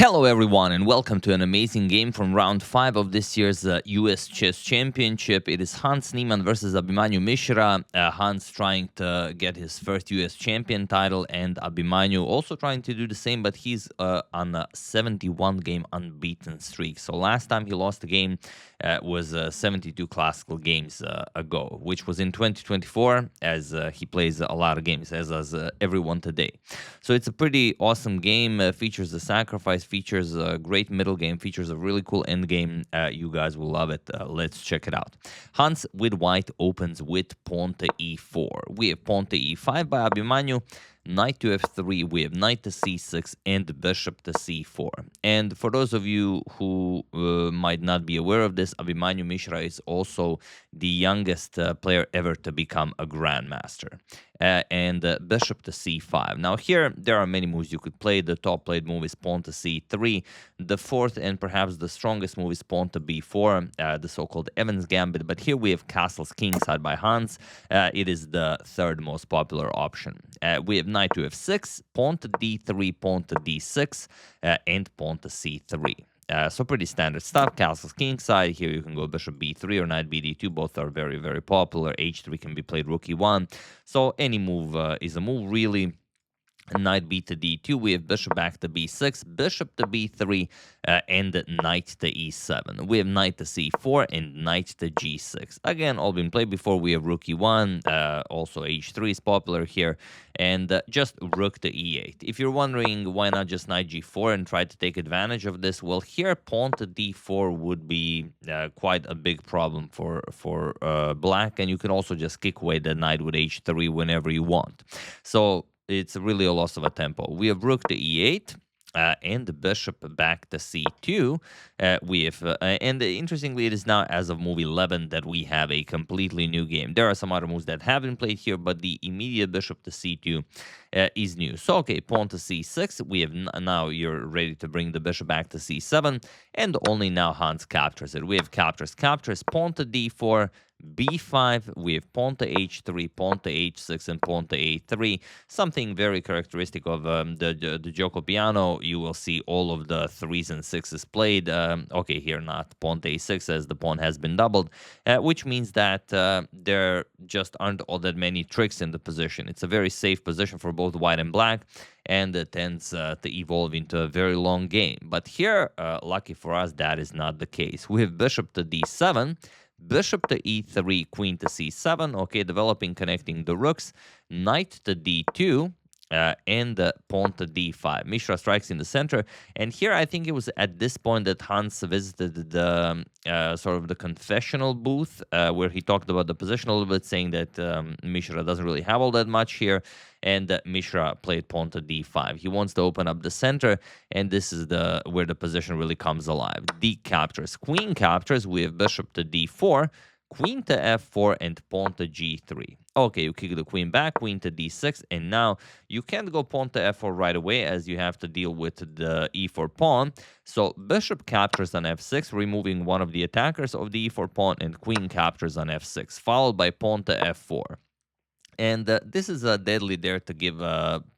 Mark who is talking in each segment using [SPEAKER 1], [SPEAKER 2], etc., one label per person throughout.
[SPEAKER 1] Hello everyone and welcome to an amazing game from round 5 of this year's US Chess Championship. It is Hans Niemann versus Abhimanyu Mishra. Hans trying to get his first US champion title and Abhimanyu also trying to do the same, but he's on a 71-game unbeaten streak. So last time he lost the game was 72 classical games ago, which was in 2024, as he plays a lot of games, as does everyone today. So it's a pretty awesome game, features the sacrifice, features a great middle game, features a really cool end game. You guys will love it. Let's check it out. Hans with white opens with pawn to e4. We have pawn to e5 by Abhimanyu, knight to f3, we have knight to c6, and bishop to c4. And for those of you who might not be aware of this, Abhimanyu Mishra is also the youngest player ever to become a grandmaster. And bishop to c5. Now here, there are many moves you could play. The top played move is pawn to c3. The fourth and perhaps the strongest move is pawn to b4, the so-called Evans Gambit. But here we have castles kingside by Hans. It is the third most popular option. We have knight to f6, pawn to d3, pawn to d6, and pawn to c3. So pretty standard stuff. Castles kingside. Here you can go bishop b3 or knight bd2. Both are very, very popular. h3 can be played rook e1. So any move is a move, really. Knight b to d2, we have bishop back to b6, bishop to b3, and knight to e7. We have knight to c4 and knight to g6. Again, all been played before. We have rook e1, also h3 is popular here, and just rook to e8. If you're wondering why not just knight g4 and try to take advantage of this, well, here pawn to d4 would be quite a big problem for black, and you can also just kick away the knight with h3 whenever you want. So it's really a loss of a tempo. We have rook to e8 and the bishop back to c2. We have, and interestingly, it is now as of move 11 that we have a completely new game. There are some other moves that have been played here, but the immediate bishop to c2 is new. So, okay, pawn to c6. We have now you're ready to bring the bishop back to c7, and only now Hans captures it. We have captures, pawn to d4, b5, we have pawn to h3, pawn to h6, and pawn to a3. Something very characteristic of the Giuoco Piano. You will see all of the 3s and 6s played. Okay, here not pawn to a6 as the pawn has been doubled, which means that there just aren't all that many tricks in the position. It's a very safe position for both white and black, and it tends to evolve into a very long game. But here, lucky for us, that is not the case. We have bishop to d7, bishop to e3, queen to c7, okay, developing, connecting the rooks, knight to d2, and pawn to d5. Mishra strikes in the center, and here I think it was at this point that Hans visited the sort of the confessional booth, where he talked about the position a little bit, saying that Mishra doesn't really have all that much here, and Mishra played pawn to d5. He wants to open up the center, and this is where the position really comes alive. D captures, queen captures. We have bishop to d4, queen to f4, and pawn to g3. Okay, you kick the queen back, queen to d6, and now you can't go pawn to f4 right away, as you have to deal with the e4 pawn. So bishop captures on f6, removing one of the attackers of the e4 pawn, and queen captures on f6, followed by pawn to f4. And this is a deadly dare to give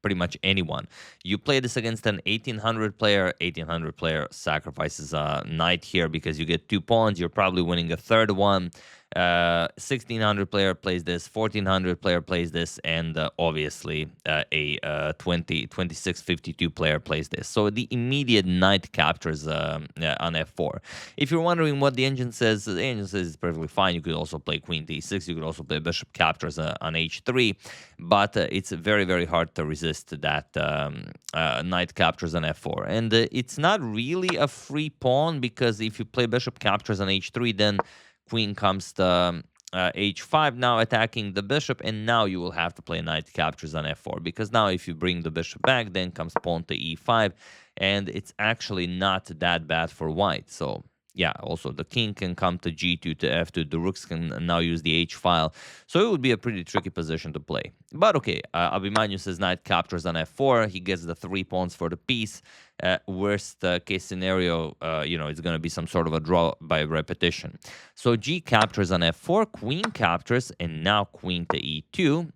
[SPEAKER 1] pretty much anyone. You play this against an 1800 player. 1800 player sacrifices a knight here because you get 2 pawns. You're probably winning a third one. 1600 player plays this, 1400 player plays this, and obviously a 2652 player plays this. So the immediate knight captures on f4. If you're wondering what the engine says it's perfectly fine. You could also play queen d6. You could also play bishop captures on h3, but it's very, very hard to resist that knight captures on f4. And it's not really a free pawn, because if you play bishop captures on h3, then queen comes to h5, now attacking the bishop, and now you will have to play knight captures on f4, because now if you bring the bishop back, then comes pawn to e5, and it's actually not that bad for white. So yeah, also the king can come to g2 to f2, the rooks can now use the h file, so it would be a pretty tricky position to play. But okay, Abhimanyu says knight captures on f4. He gets the 3 pawns for the piece. Worst case scenario, it's going to be some sort of a draw by repetition. So g captures on f4, queen captures, and now queen to e2.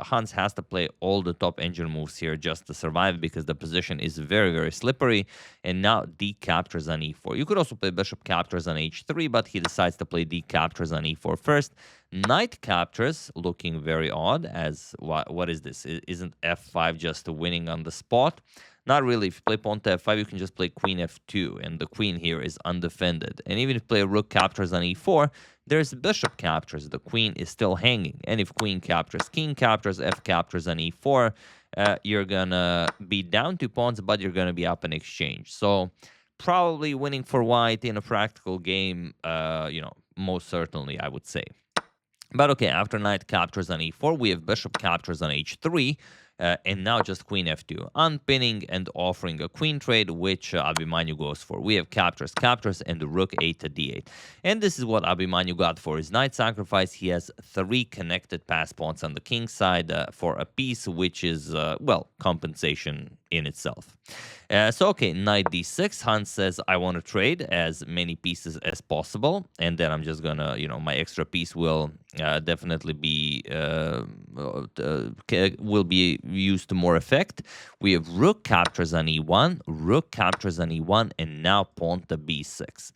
[SPEAKER 1] Hans has to play all the top engine moves here just to survive because the position is very, very slippery. And now d captures on e4. You could also play bishop captures on h3, but he decides to play d captures on e4 first. Knight captures, looking very odd, as what is this? Isn't f5 just winning on the spot? Not really. If you play pawn to f5, you can just play queen f2, and the queen here is undefended. And even if you play rook captures on e4, there's bishop captures. The queen is still hanging. And if queen captures, king captures, f captures on e4, you're going to be down 2 pawns, but you're going to be up in exchange. So probably winning for white in a practical game, most certainly, I would say. But okay, after knight captures on e4, we have bishop captures on h3, and now just queen f2, unpinning and offering a queen trade, which Abhimanyu goes for. We have captures, captures, and the rook 8 to d8. And this is what Abhimanyu got for his knight sacrifice. He has 3 connected pass pawns on the king side for a piece, which is, compensation in itself. So, okay, knight d6. Hans says, I want to trade as many pieces as possible. And then I'm just going to, my extra piece will definitely be used to more effect. We have rook captures on e1, rook captures on e1, and now pawn to b6.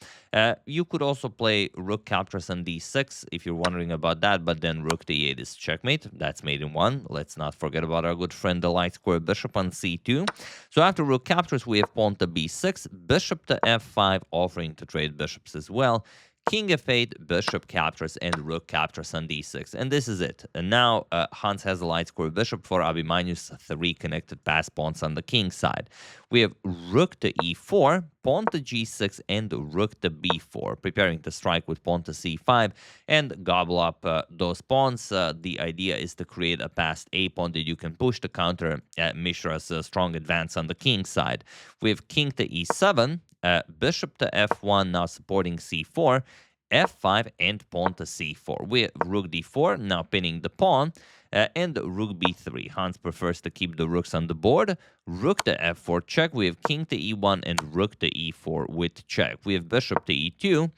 [SPEAKER 1] You could also play rook captures on d6 if you're wondering about that, but then rook to e8 is checkmate. That's mate in 1. Let's not forget about our good friend the light square bishop on c2. So after rook captures, we have pawn to b6, bishop to f5, offering to trade bishops as well. King f8, bishop captures, and rook captures on d6. And this is it. And now Hans has a light square bishop for Abhimanyu's 3 connected pass pawns on the king side. We have rook to e4, pawn to g6, and rook to b4, preparing to strike with pawn to c5 and gobble up those pawns. The idea is to create a passed a pawn that you can push to counter Mishra's strong advance on the king side. We have king to e7, bishop to f1, now supporting c4, f5, and pawn to c4. We have rook d4, now pinning the pawn, and rook b3. Hans prefers to keep the rooks on the board. Rook to f4 check. We have king to e1 and rook to e4 with check. We have bishop to e2.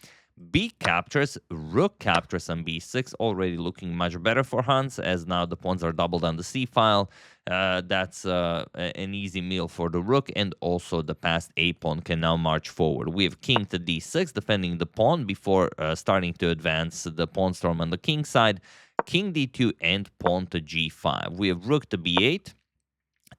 [SPEAKER 1] B captures, rook captures on b6, already looking much better for Hans, as now the pawns are doubled on the c file. That's an easy meal for the rook, and also the passed a pawn can now march forward. We have king to d6, defending the pawn before starting to advance the pawn storm on the king side. King d2 and pawn to g5. We have rook to b8,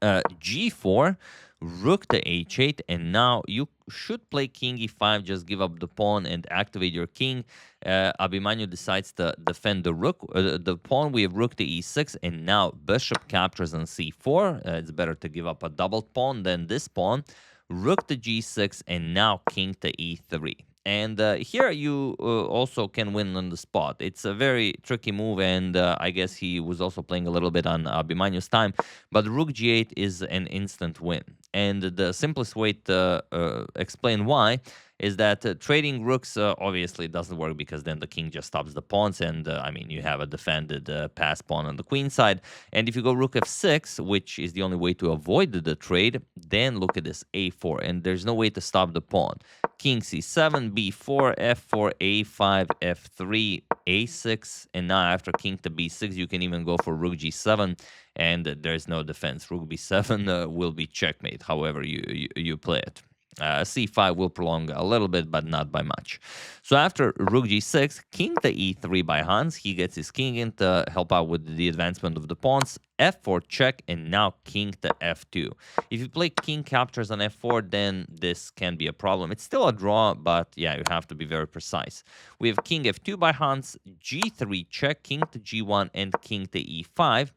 [SPEAKER 1] g4, rook to h8, and now you should play king e5, just give up the pawn and activate your king. Abhimanyu decides to defend the rook, the pawn. We have rook to e6, and now bishop captures on c4. It's better to give up a doubled pawn than this pawn. Rook to g6, and now king to e3. And here you also can win on the spot. It's a very tricky move, and I guess he was also playing a little bit on Abhimanyu's time. But rook g8 is an instant win. And the simplest way to explain why is that trading rooks obviously doesn't work, because then the king just stops the pawns, and you have a defended pass pawn on the queen side. And if you go rook f6, which is the only way to avoid the trade, then look at this, a4, and there's no way to stop the pawn. King c7, b4, f4, a5, f3, a6, and now after king to b6, you can even go for rook g7, and there's no defense. Rook b7 will be checkmate, however you play it. c5 will prolong a little bit, but not by much. So after rook g6, king to e3 by Hans. He gets his king in to help out with the advancement of the pawns. f4 check, and now king to f2. If you play king captures on f4, then this can be a problem. It's still a draw, but yeah, you have to be very precise. We have king f2 by Hans, g3 check, king to g1, and king to e5.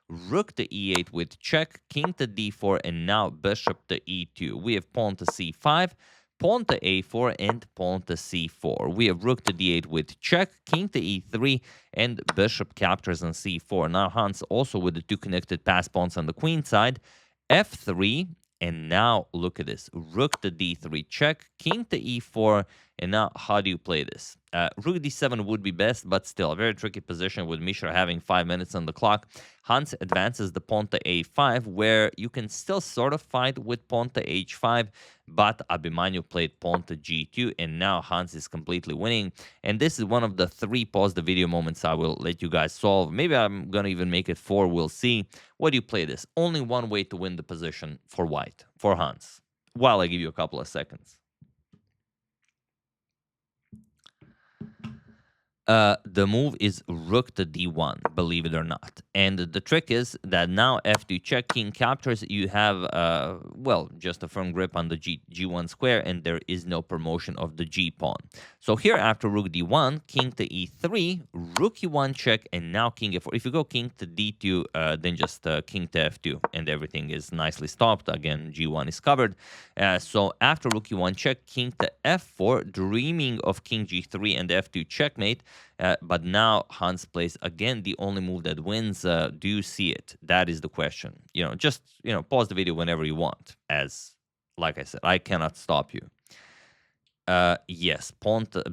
[SPEAKER 1] Rook to e8 with check, king to d4, and now bishop to e2. We have pawn to c5, pawn to a4, and pawn to c4. We have rook to d8 with check, king to e3, and bishop captures on c4. Now Hans also with the 2 connected pass pawns on the queen side, f3, and now look at this, rook to d3 check, king to e4, And now, how do you play this? Rook d7 would be best, but still a very tricky position with Mishra having 5 minutes on the clock. Hans advances the pawn to a5, where you can still sort of fight with pawn to h5, but Abhimanyu played pawn to g2, and now Hans is completely winning. And this is one of the 3 pause the video moments I will let you guys solve. Maybe I'm gonna even make it 4, we'll see. What do you play this? Only one way to win the position for white, for Hans, while I give you a couple of seconds. The move is rook to d1, believe it or not. And the trick is that now f2 check, king captures, you have, well, just a firm grip on the g1 square, and there is no promotion of the g pawn. So here after rook d1, king to e3, rook e1 check, and now king f4. If you go king to d2, then just king to f2, and everything is nicely stopped. Again, g1 is covered. So after rook e1 check, king to f4, dreaming of king g3 and f2 checkmate. But now Hans plays again the only move that wins. Do you see it? That is the question. Just pause the video whenever you want. As like I said, I cannot stop you. Yes,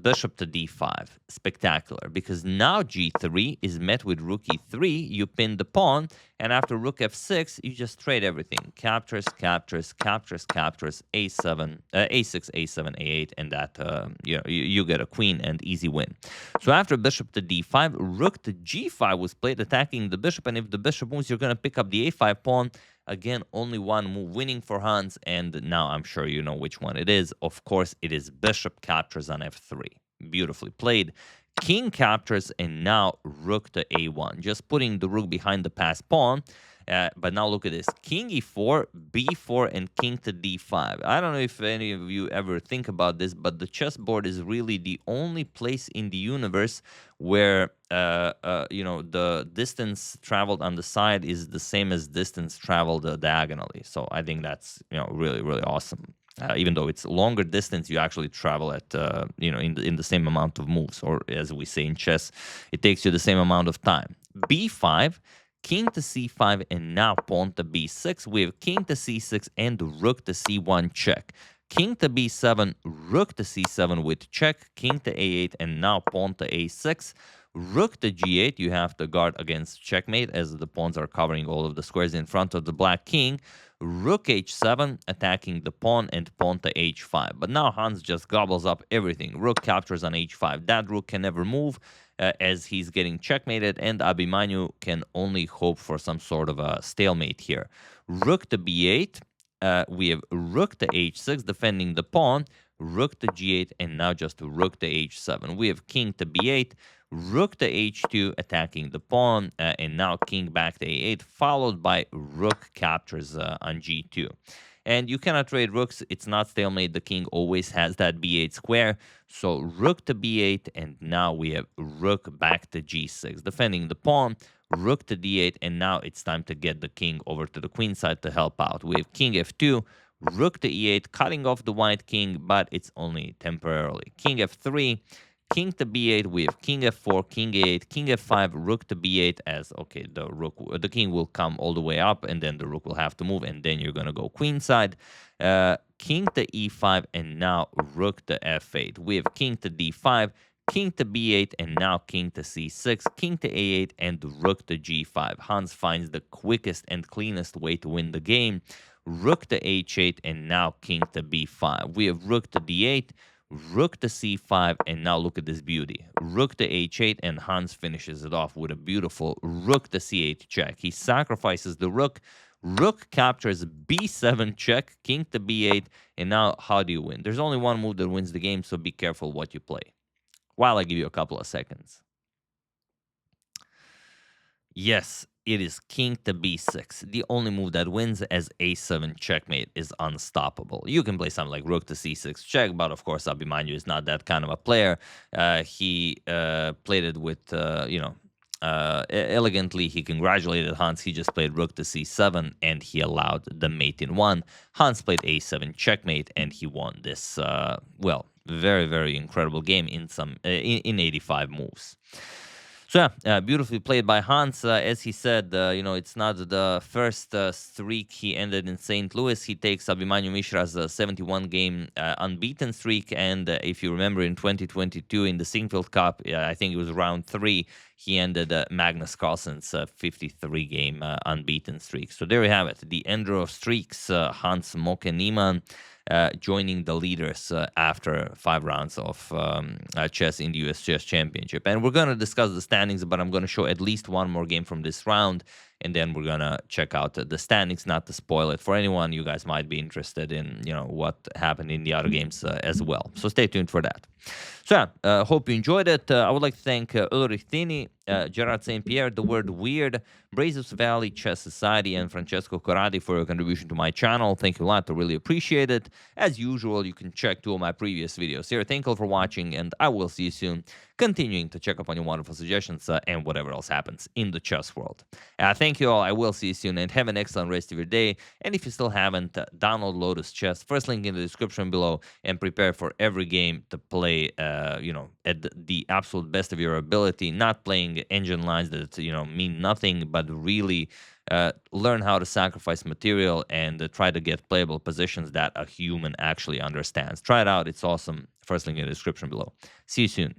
[SPEAKER 1] bishop to d5, spectacular, because now g3 is met with rook e3, you pin the pawn, and after rook f6, you just trade everything. Captures, captures, captures, captures, a7, a6, a7, a8, and that, you get a queen and easy win. So after bishop to d5, rook to g5 was played, attacking the bishop, and if the bishop moves, you're going to pick up the a5 pawn. Again, only one move winning for Hans, and now I'm sure you know which one it is. Of course, it is bishop captures on f3. Beautifully played. King captures, and now rook to a1. Just putting the rook behind the passed pawn. But now look at this. King e4, b4, and king to d5. I don't know if any of you ever think about this, but the chessboard is really the only place in the universe where the distance traveled on the side is the same as distance traveled diagonally. So I think that's really, really awesome. Even though it's longer distance, you actually travel at in the same amount of moves, or as we say in chess, it takes you the same amount of time. b5, king to c5, and now pawn to b6. We have king to c6 and rook to c1 check. King to b7, rook to c7 with check, king to a8, and now pawn to a6. Rook to g8, you have to guard against checkmate, as the pawns are covering all of the squares in front of the black king. Rook h7, attacking the pawn, and pawn to h5. But now Hans just gobbles up everything. Rook captures on h5. That rook can never move, as he's getting checkmated, and Abhimanyu can only hope for some sort of a stalemate here. Rook to b8, we have rook to h6, defending the pawn, rook to g8, and now just rook to h7. We have king to b8, rook to h2, attacking the pawn, and now king back to a8, followed by rook captures on g2. And you cannot trade rooks. It's not stalemate. The king always has that b8 square. So rook to b8, and now we have rook back to g6, defending the pawn, rook to d8, and now it's time to get the king over to the queen side to help out. We have king f2, rook to e8, cutting off the white king, but it's only temporarily. King f3, king to b8, we have king f4, king a8, king f5, rook to b8, as okay, the king will come all the way up, and then the rook will have to move, and then you're gonna go queenside. King to e5, and now rook to f8. We have king to d5, king to b8, and now king to c6, king to a8, and rook to g5. Hans finds the quickest and cleanest way to win the game. Rook to h8, and now king to b5. We have rook to d8, rook to c5, and now look at this beauty. Rook to h8, and Hans finishes it off with a beautiful rook to c8 check. He sacrifices the rook. Rook captures b7 check, king to b8, and now how do you win? There's only one move that wins the game, so be careful what you play. While I give you a couple of seconds. Yes, it is king to b6. The only move that wins, as a7 checkmate is unstoppable. You can play something like rook to c6 check, but of course Abhimanyu is not that kind of a player. He played it with, elegantly. He congratulated Hans. He just played rook to c7, and he allowed the mate in one. Hans played a7 checkmate, and he won this, very, very incredible game in 85 moves. So yeah, beautifully played by Hans. As he said, it's not the first streak he ended in St. Louis. He takes Abhimanyu Mishra's 71 game unbeaten streak, and if you remember in 2022 in the Singfield Cup, I think it was round 3, he ended Magnus Carlsen's 53 game unbeaten streak. So there you have it, the ender of streaks, Hans, Moke, and Niemann. Joining the leaders after 5 rounds of chess in the US Chess Championship. And we're going to discuss the standings, but I'm going to show at least one more game from this round, and then we're going to check out the standings, not to spoil it for anyone. You guys might be interested in, what happened in the other games as well. So stay tuned for that. So hope you enjoyed it. I would like to thank Ulrich Tini, Gerard St. Pierre, The Word Weird, Brazos Valley Chess Society, and Francesco Corradi for your contribution to my channel. Thank you a lot. I really appreciate it. As usual, you can check 2 of my previous videos here. Thank you all for watching, and I will see you soon, continuing to check up on your wonderful suggestions and whatever else happens in the chess world. Thank you all. I will see you soon, and have an excellent rest of your day. And if you still haven't, download Lotus Chess. First link in the description below, and prepare for every game to play, at the absolute best of your ability, not playing engine lines that, mean nothing, but really learn how to sacrifice material and try to get playable positions that a human actually understands. Try it out. It's awesome. First link in the description below. See you soon.